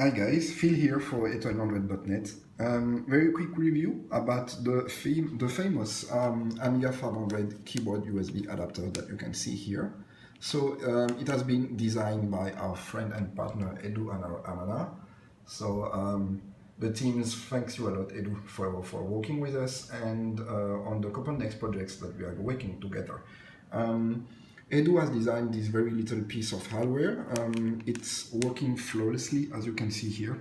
Hi guys, Phil here for A500.net. Very quick review about the famous Amiga 500 Keyboard USB adapter that you can see here. So it has been designed by our friend and partner Edu and Amana. So the teams thanks you a lot, Edu, for working with us and on the couple next projects that we are working together. Edu has designed this very little piece of hardware. It's working flawlessly, as you can see here.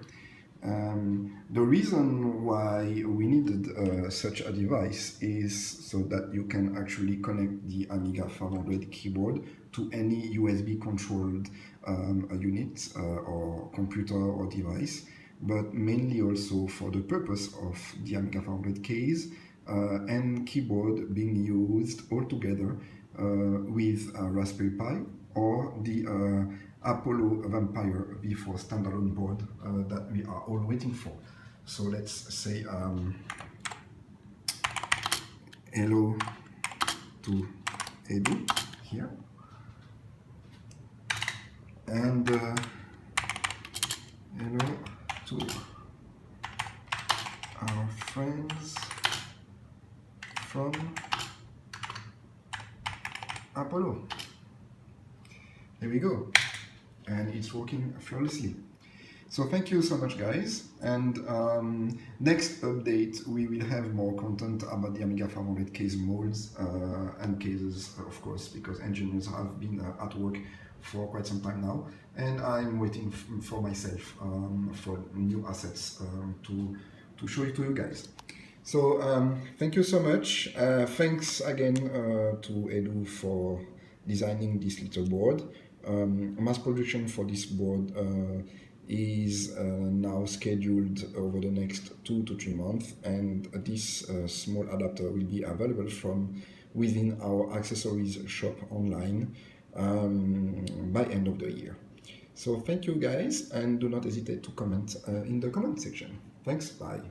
The reason why we needed such a device is so that you can actually connect the Amiga 500 keyboard to any USB controlled unit or computer or device, but mainly also for the purpose of the Amiga 500 case and keyboard being used all together with a Raspberry Pi or the Apollo Vampire V4 Standalone board that we are all waiting for. So let's say hello to Edu here, and hello to our friends from Apollo. There we go, and it's working flawlessly. So thank you so much, guys, and next update we will have more content about the Amiga 500 case molds and cases, of course, because engineers have been at work for quite some time now, and I'm waiting for myself for new assets to show it to you guys. So thank you so much. Thanks again to Edu for designing this little board. Mass production for this board is now scheduled over the next 2 to 3 months, and this small adapter will be available from within our accessories shop online by end of the year. So thank you guys, and do not hesitate to comment in the comment section. Thanks, bye.